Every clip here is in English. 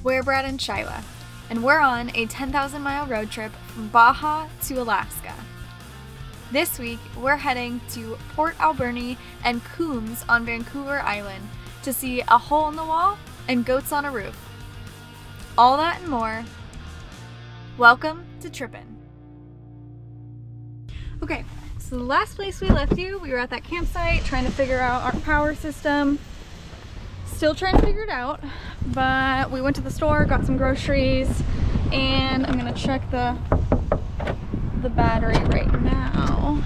We're Brad and Shyla, and we're on a 10,000-mile road trip from Baja to Alaska. This week, we're heading to Port Alberni and Coombs on Vancouver Island to see a hole in the wall and goats on a roof. All that and more. Welcome to Trippin'. Okay, so the last place we left you, we were at that campsite trying to figure out our power system. Still trying to figure it out, but we went to the store, got some groceries, and I'm gonna check the battery right now.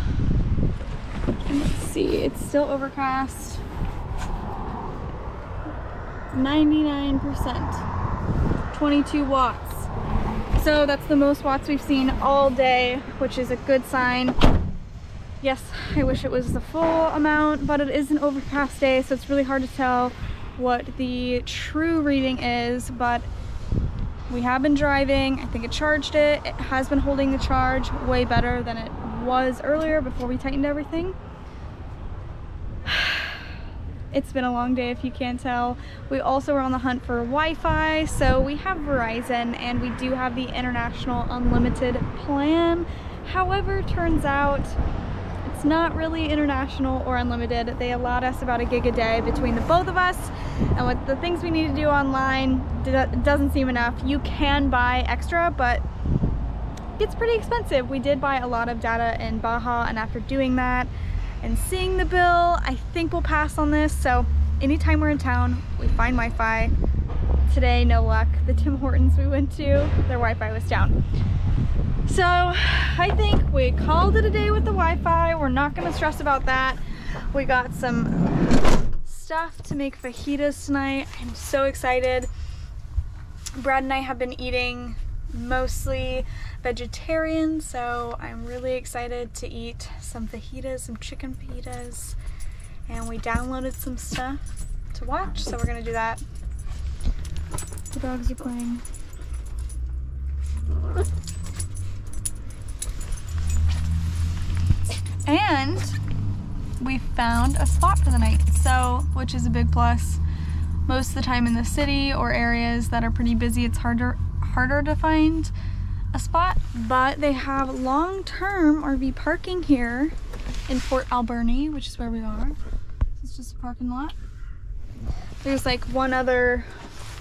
Let's see, it's still overcast. 99%, 22 watts. So that's the most watts we've seen all day, which is a good sign. Yes, I wish it was the full amount, but it is an overcast day, so it's really hard to tell what the true reading is, but we have been driving. I think it charged it. It has been holding the charge way better than it was earlier before we tightened everything. It's been a long day if you can't tell. We also were on the hunt for Wi-Fi, so we have Verizon and we do have the international unlimited plan. However, turns out it's not really international or unlimited. They allowed us about 1 gig a day between the both of us, and with the things we need to do online, it doesn't seem enough. You can buy extra, but it's pretty expensive. We did buy a lot of data in Baja, and after doing that and seeing the bill, I think we'll pass on this. So anytime we're in town, we find Wi-Fi. Today, no luck. The Tim Hortons we went to, their Wi-Fi was down. So I think we called it a day with the Wi-Fi. We're not gonna stress about that. We got some stuff to make fajitas tonight. I'm so excited. Brad and I have been eating mostly vegetarian, so I'm really excited to eat some fajitas, some chicken fajitas. And we downloaded some stuff to watch, so we're gonna do that. The dogs are playing. And we found a spot for the night, so, which is a big plus. Most of the time in the city or areas that are pretty busy, it's harder to find a spot, but they have long-term RV parking here in Port Alberni, which is where we are. It's just a parking lot. There's like one other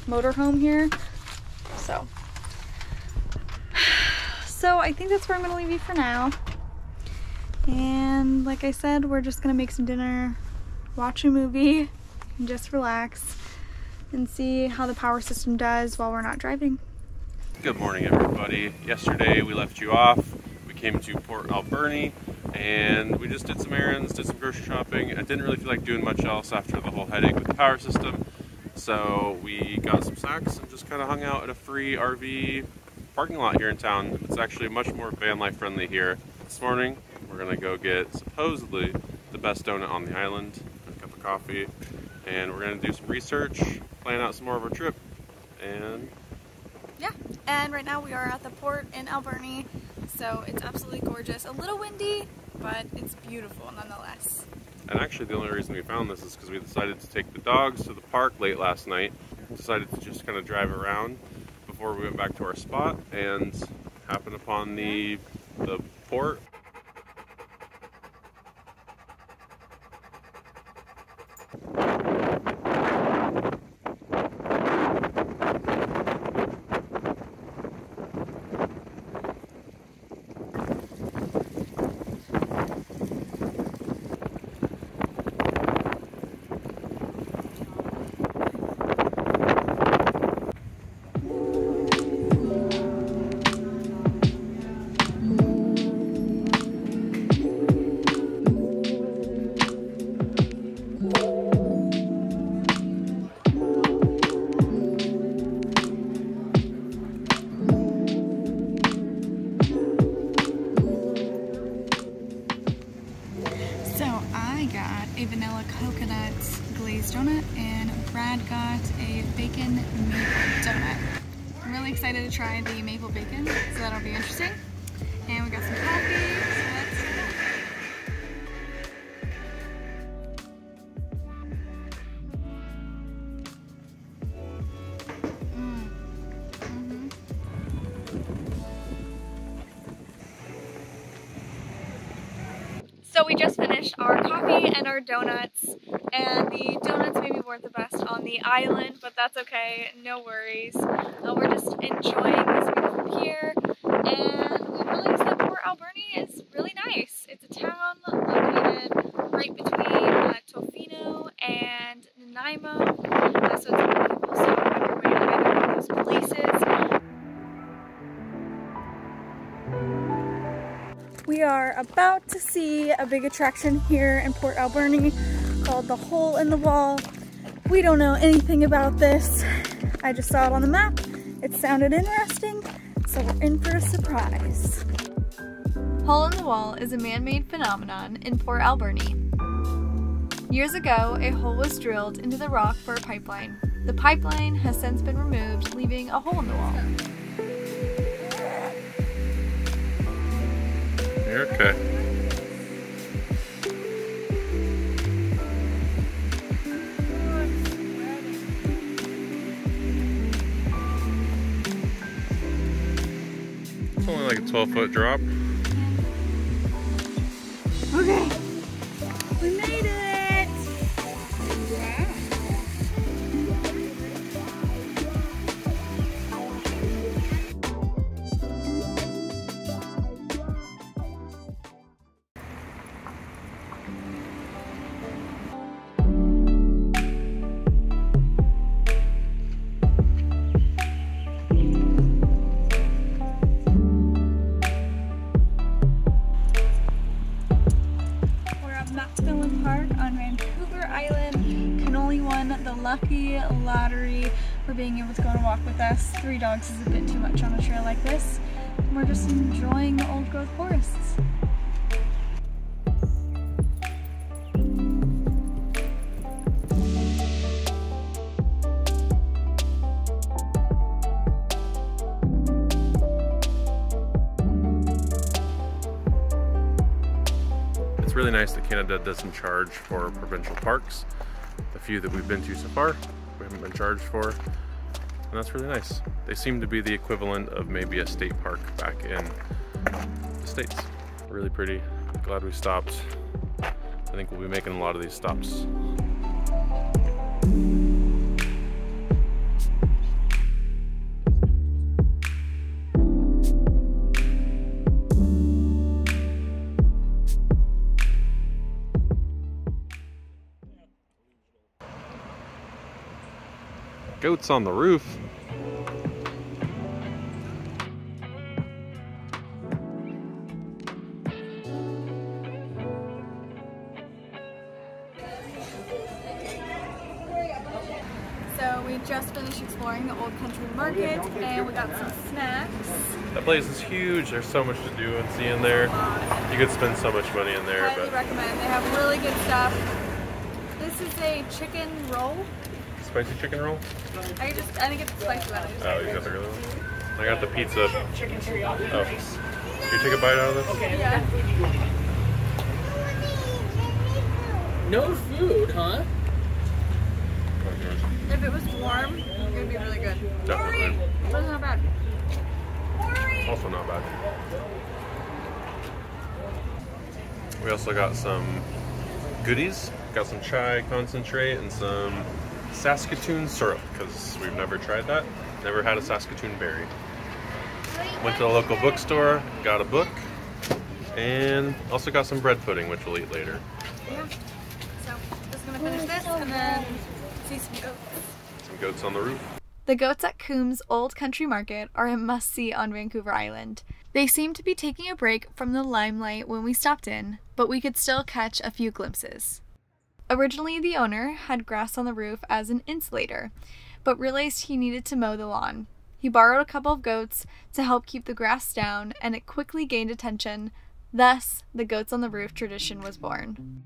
motorhome here, so I think that's where I'm gonna leave you for now. And like I said, we're just gonna make some dinner, watch a movie, and just relax and see how the power system does while we're not driving. Good morning, everybody. Yesterday we left you off. We came to Port Alberni and we just did some errands, did some grocery shopping. I didn't really feel like doing much else after the whole headache with the power system. So we got some snacks and just kind of hung out at a free RV parking lot here in town. It's actually much more van life friendly here. This morning we're gonna go get supposedly the best donut on the island, a cup of coffee, and we're gonna do some research, plan out some more of our trip, and yeah, and right now we are at the port in Alberni, so it's absolutely gorgeous. A little windy, but it's beautiful nonetheless. And actually the only reason we found this is because we decided to take the dogs to the park late last night. Decided to just kind of drive around before we went back to our spot and happened upon the port. A vanilla coconut glazed donut, and Brad got a bacon maple donut. I'm really excited to try the maple bacon, so that'll be interesting. And we got some coffee, so let's So we just finished our coffee and our donuts, and the donuts maybe weren't the best on the island, but that's okay, no worries. We're just enjoying this beautiful pier, and we realized that Port Alberni is really nice. It's a town located right between Tofino and Nanaimo, so it's really cool. So on your way to either of those places. We are about to see a big attraction here in Port Alberni called the Hole in the Wall. We don't know anything about this. I just saw it on the map. It sounded interesting, so we're in for a surprise. Hole in the Wall is a man-made phenomenon in Port Alberni. Years ago, a hole was drilled into the rock for a pipeline. The pipeline has since been removed, leaving a hole in the wall. You're okay. It's only like a 12-foot drop. Okay, we made it! Park on Vancouver Island. Can only won the lucky lottery for being able to go and walk with us. 3 dogs is a bit too much on a trail like this. And we're just enjoying the old growth forests. It's really nice that Canada doesn't charge for provincial parks. The few that we've been to so far, we haven't been charged for, and that's really nice. They seem to be the equivalent of maybe a state park back in the States. Really pretty. Glad we stopped. I think we'll be making a lot of these stops. Goats on the roof. So we just finished exploring the Old Country Market and we got some snacks. That place is huge. There's so much to do and see in there. You could spend so much money in there. Highly recommend. They have really good stuff. This is a chicken roll. Spicy chicken roll? I think it's spicy one. Oh, you got the regular one? I got the pizza. Oh. Can you take a bite out of this? Okay. Yeah. No food, huh? If it was warm, it would be really good. Definitely. But it's not bad. Also not bad. We also got some goodies. Got some chai concentrate and some Saskatoon syrup, because we've never tried that. Never had a Saskatoon berry. Went to the local bookstore, got a book, and also got some bread pudding, which we'll eat later. Yeah. So, just gonna finish this and then see some goats. Some goats on the roof. The goats at Coombs Old Country Market are a must-see on Vancouver Island. They seemed to be taking a break from the limelight when we stopped in, but we could still catch a few glimpses. Originally, the owner had grass on the roof as an insulator, but realized he needed to mow the lawn. He borrowed a couple of goats to help keep the grass down, and it quickly gained attention. Thus, the goats on the roof tradition was born.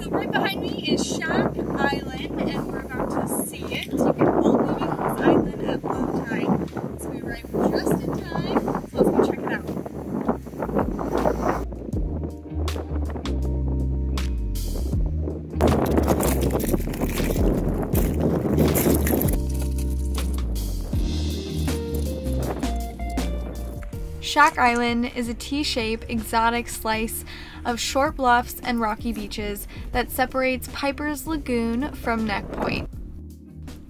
So right behind me is SIGH Island, and we're about to see it. You can only leave this island at low tide. So we arrived just in time, so let's go check it out. SIGH Island is a T-shaped exotic slice of short bluffs and rocky beaches that separates Piper's Lagoon from Neck Point.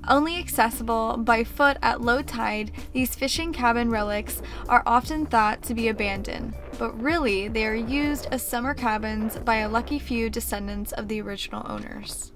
Only accessible by foot at low tide, these fishing cabin relics are often thought to be abandoned, but really they are used as summer cabins by a lucky few descendants of the original owners.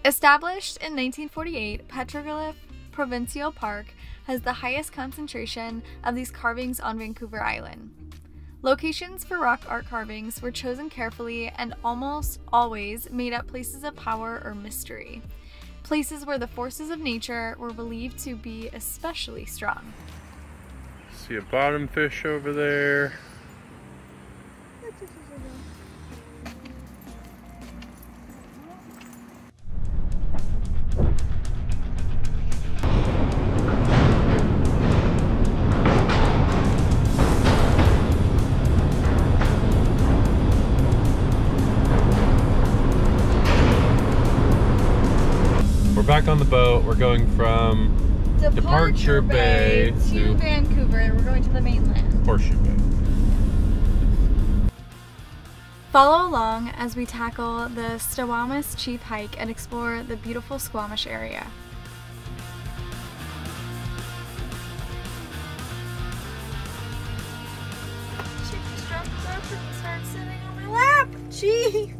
Established in 1948, Petroglyph Provincial Park has the highest concentration of these carvings on Vancouver Island. Locations for rock art carvings were chosen carefully and almost always made up places of power or mystery, places where the forces of nature were believed to be especially strong. See a bottom fish over there. Back on the boat, we're going from Departure Bay to Vancouver. We're going to the mainland. Horseshoe Bay. Follow along as we tackle the Squamish Chief Hike and explore the beautiful Squamish area. She just dropped off and started sitting on my lap. Gee!